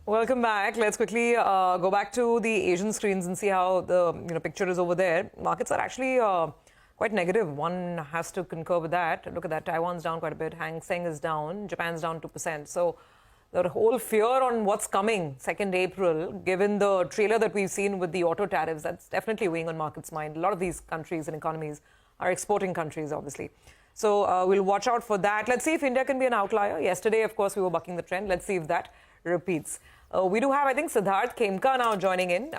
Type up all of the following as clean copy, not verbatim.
Welcome back. Let's quickly go back to the Asian screens and see how the picture is over there. Markets are actually quite negative. One has to concur with that. Look at that. Taiwan's down quite a bit. Hang Seng is down. Japan's down 2%. So the whole fear on what's coming 2nd April, given the trailer that we've seen with the auto tariffs, that's definitely weighing on markets' mind. A lot of these countries and economies are exporting countries, obviously. So we'll watch out for that. Let's see if India can be an outlier. Yesterday, of course, we were bucking the trend. Let's see if that repeats. We do have, I think, Siddhartha Khemka now joining in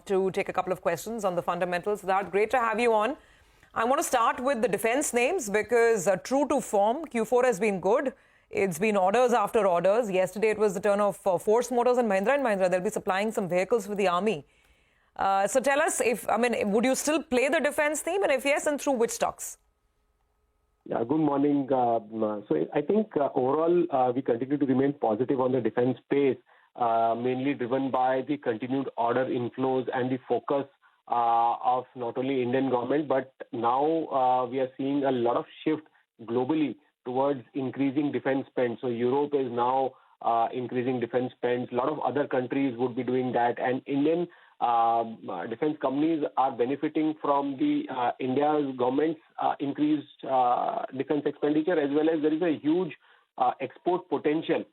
to take a couple of questions on the fundamentals. Siddhartha, great to have you on. I want to start with the defense names because true to form, Q4 has been good. It's been orders after orders. Yesterday, it was the turn of Force Motors and Mahindra. They'll be supplying some vehicles for the army. So tell us, would you still play the defense theme? And if yes, then through which stocks? Yeah, good morning. So I think overall, we continue to remain positive on the defense space. Mainly driven by the continued order inflows and the focus of not only Indian government, but now we are seeing a lot of shift globally towards increasing defense spend. So Europe is now increasing defense spends. A lot of other countries would be doing that. And Indian defense companies are benefiting from the India's government's increased defense expenditure, as well as there is a huge export potential.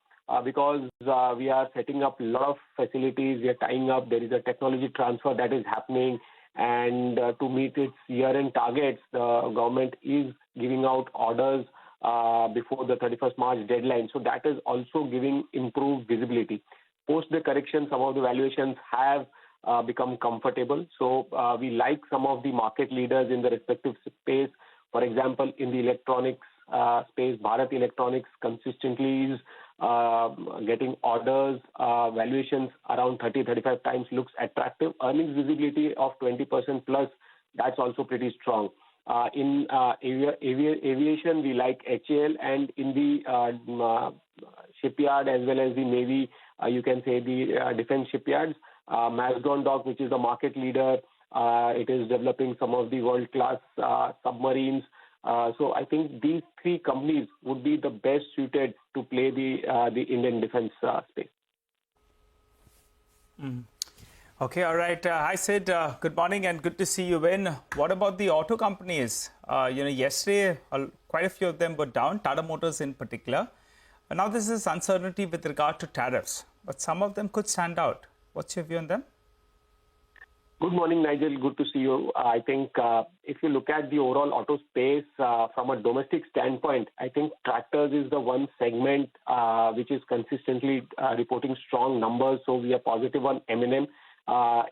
Because we are setting up a lot of facilities, we are tying up, there is a technology transfer that is happening, and to meet its year-end targets, the government is giving out orders before the 31st March deadline. So that is also giving improved visibility. Post the correction, some of the valuations have become comfortable. So we like some of the market leaders in the respective space. For example, in the electronics space, Bharat Electronics consistently is getting orders, valuations around 30-35 times looks attractive. Earnings visibility of 20% plus, that's also pretty strong. In aviation, we like HAL, and in the shipyard as well as the Navy, you can say the defense shipyards, Mazagon Dock, which is the market leader, it is developing some of the world-class submarines. So I think these three companies would be the best suited to play the Indian defense space. Okay, all right. Hi, Sid. Good morning and good to see you in. What about the auto companies? Yesterday, quite a few of them were down, Tata Motors in particular. And now this is uncertainty with regard to tariffs, but some of them could stand out. What's your view on them? Good morning, Nigel. Good to see you. I think if you look at the overall auto space from a domestic standpoint, I think tractors is the one segment which is consistently reporting strong numbers. So we are positive on M&M.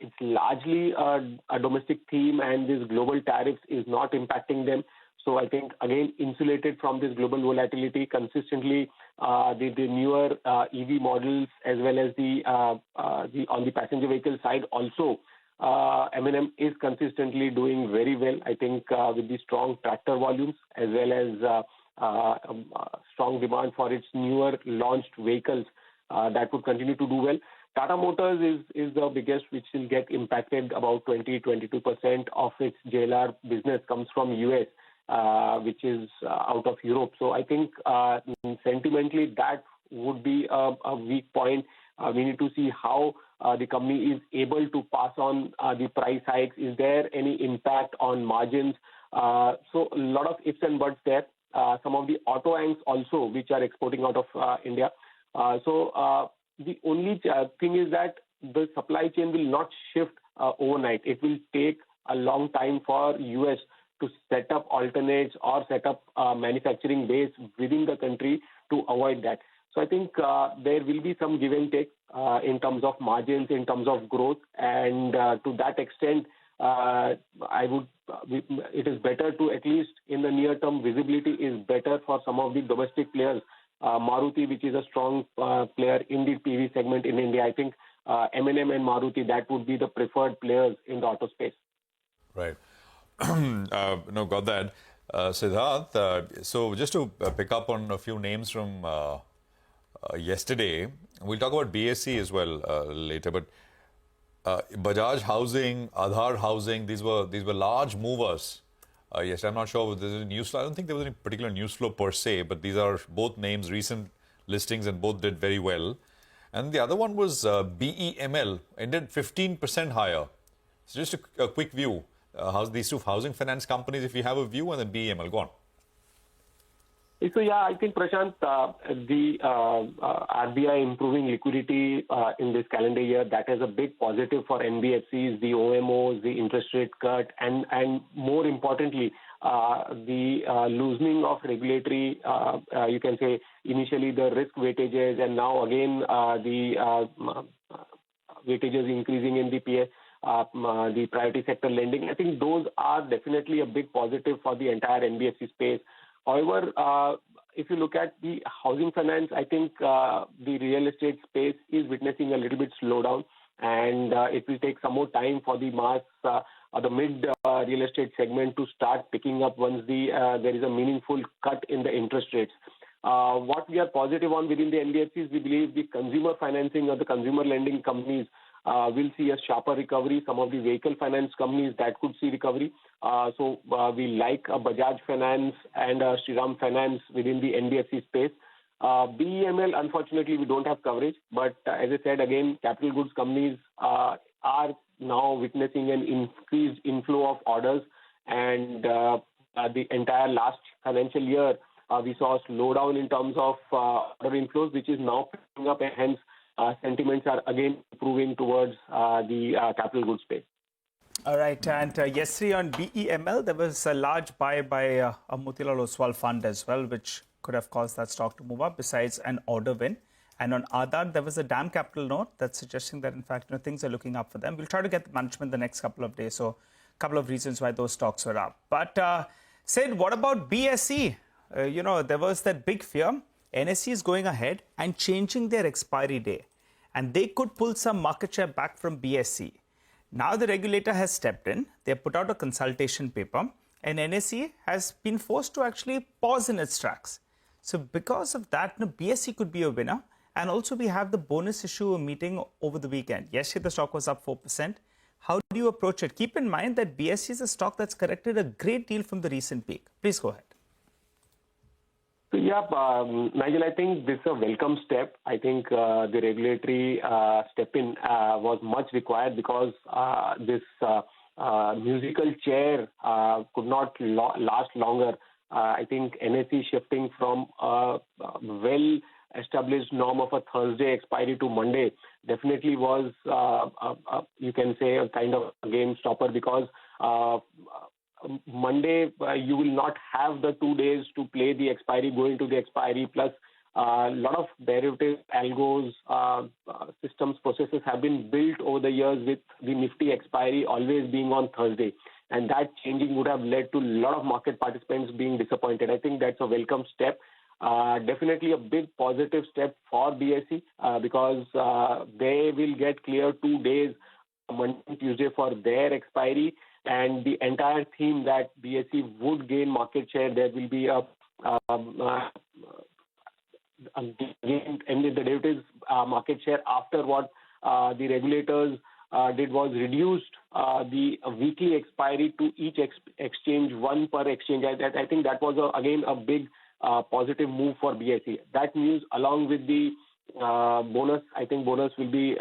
It's largely a domestic theme, and this global tariffs is not impacting them. So I think, again, insulated from this global volatility, consistently the newer EV models as well as the on the passenger vehicle side also. M&M is consistently doing very well, I think, with the strong tractor volumes as well as strong demand for its newer launched vehicles that would continue to do well. Tata Motors is the biggest, which will get impacted. About 20-22% of its JLR business comes from US, which is out of Europe. So I think sentimentally that would be a weak point. We need to see how the company is able to pass on the price hikes. Is there any impact on margins? So a lot of ifs and buts there. Some of the auto anchors also, which are exporting out of India. So the only thing is that the supply chain will not shift overnight. It will take a long time for US to set up alternates or set up manufacturing base within the country to avoid that. So I think there will be some give and take in terms of margins, in terms of growth, and to that extent, it is better to, at least in the near term, visibility is better for some of the domestic players. Maruti, which is a strong player in the PV segment in India, I think M&M and Maruti, that would be the preferred players in the auto space. Right. Got that. Siddharth, so just to pick up on a few names from yesterday, we'll talk about BSE as well later, but Bajaj Housing, Aadhar Housing, these were large movers. Yes, I'm not sure if there's any news flow. I don't think there was any particular news flow per se, but these are both names, recent listings, and both did very well. And the other one was BEML, ended 15% higher. So just a quick view. How's these two housing finance companies, if you have a view, and then BEML, go on. So yeah, I think Prashant, the RBI improving liquidity in this calendar year, that is a big positive for NBFCs, the OMOs, the interest rate cut, and more importantly, the loosening of regulatory, you can say initially the risk weightages, and now again the weightages increasing in the the priority sector lending. I think those are definitely a big positive for the entire NBFC space. However, if you look at the housing finance, I think the real estate space is witnessing a little bit slowdown, and it will take some more time for the mass or the mid real estate segment to start picking up once there is a meaningful cut in the interest rates. What we are positive on within the NBFCs, we believe the consumer financing or the consumer lending companies will see a sharper recovery. Some of the vehicle finance companies that could see recovery. So we like Bajaj Finance and Shriram Finance within the NBFC space. BEML, unfortunately, we don't have coverage. But as I said, again, capital goods companies are now witnessing an increased inflow of orders. And the entire last financial year, we saw a slowdown in terms of order inflows, which is now picking up, and hence sentiments are again improving towards the capital goods space. All right, and yesterday on BEML, there was a large buy by a Motilal Oswal fund as well, which could have caused that stock to move up, besides an order win. And on Aadhar, there was a DAM capital note that's suggesting that, in fact, things are looking up for them. We'll try to get the management the next couple of days, so a couple of reasons why those stocks were up. But Sid, what about BSE? There was that big fear. NSE is going ahead and changing their expiry day, and they could pull some market share back from BSE. Now the regulator has stepped in. They have put out a consultation paper, and NSE has been forced to actually pause in its tracks. So because of that, BSE could be a winner. And also we have the bonus issue meeting over the weekend. Yesterday the stock was up 4%. How do you approach it? Keep in mind that BSE is a stock that's corrected a great deal from the recent peak. Please go ahead. So yeah, Nigel, I think this is a welcome step. I think the regulatory step in was much required, because this musical chair could not last longer. I think NSE shifting from a well-established norm of a Thursday expiry to Monday definitely was, you can say, a kind of a game stopper, because Monday, you will not have the 2 days to play the expiry, going to the expiry, plus a lot of derivative algos, systems, processes have been built over the years with the Nifty expiry always being on Thursday. And that changing would have led to a lot of market participants being disappointed. I think that's a welcome step. Definitely a big positive step for BSE, because they will get clear 2 days, Monday and Tuesday, for their expiry. And the entire theme that BSE would gain market share, there will be a gain in the derivatives market share after what the regulators did was reduced the weekly expiry to each exchange, one per exchange. I think that was again a big positive move for BSE. That news, along with the bonus, I think bonus will be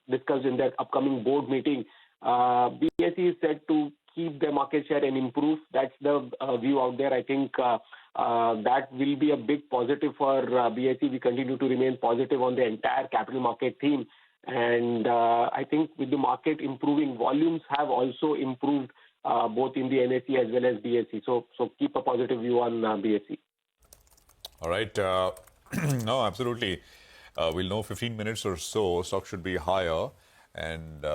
discussed in that upcoming board meeting. BSE is said to keep their market share and improve. That's the view out there. I think that will be a big positive for BSE. We continue to remain positive on the entire capital market theme. And I think with the market improving, volumes have also improved both in the NSE as well as BSE. So keep a positive view on BSE. All right. No, absolutely. We'll know 15 minutes or so. Stock should be higher. And,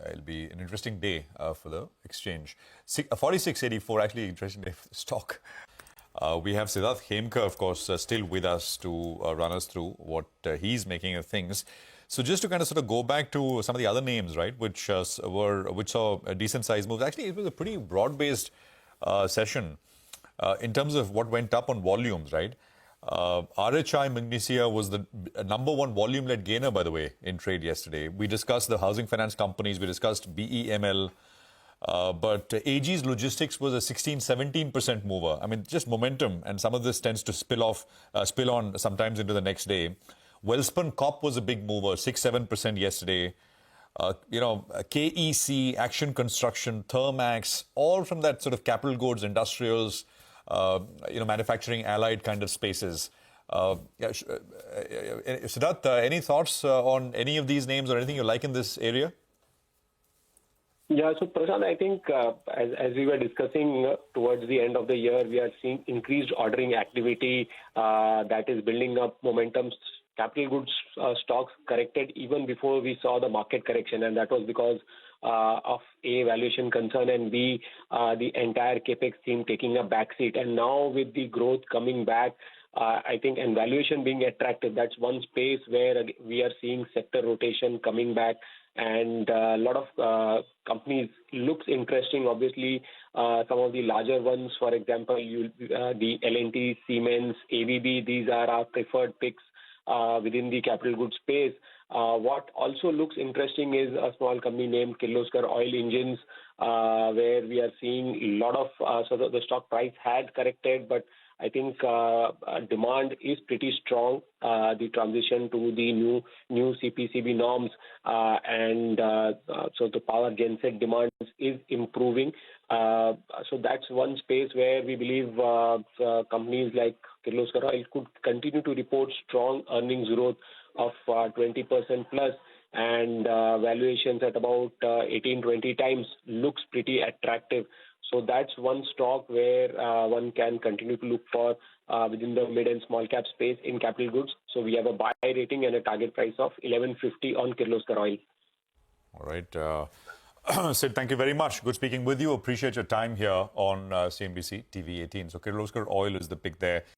it'll be an interesting day for the exchange. 46.84, actually interesting day for the stock. We have Siddhartha Khemka, of course, still with us to run us through what he's making of things. So just to kind of sort of go back to some of the other names, right, which saw a decent size moves. Actually, it was a pretty broad-based session in terms of what went up on volumes, right? RHI Magnesia was the number one volume-led gainer, by the way, in trade yesterday. We discussed the housing finance companies. We discussed BEML. But AG's logistics was a 16-17% mover. I mean, just momentum, and some of this tends to spill on sometimes into the next day. Welspun Corp was a big mover, 6-7% yesterday. KEC, Action Construction, Thermax, all from that sort of capital goods, industrials, manufacturing, allied kind of spaces. Siddhartha, any thoughts on any of these names or anything you like in this area? Yeah, so Prashant, I think as we were discussing towards the end of the year, we are seeing increased ordering activity that is building up momentum. Capital goods stocks corrected even before we saw the market correction, and that was because of A, valuation concern, and B, the entire capex theme taking a backseat. And now with the growth coming back, I think, and valuation being attractive, that's one space where we are seeing sector rotation coming back, and a lot of companies looks interesting. Obviously, some of the larger ones, for example, the L&T, Siemens, ABB, these are our preferred picks within the capital goods space. What also looks interesting is a small company named Kirloskar Oil Engines, where we are seeing a lot of, so the stock price had corrected, but I think demand is pretty strong. The transition to the new CPCB norms and so the power genset demand is improving. So that's one space where we believe companies like Kirloskar Oil could continue to report strong earnings growth of 20% plus, and valuations at about 18-20 times looks pretty attractive. So that's one stock where one can continue to look for within the mid and small cap space in capital goods. So we have a buy rating and a target price of 11.50 on Kirloskar Oil. All right. Sid, thank you very much. Good speaking with you. Appreciate your time here on CNBC TV18. So Kirloskar Oil is the pick there.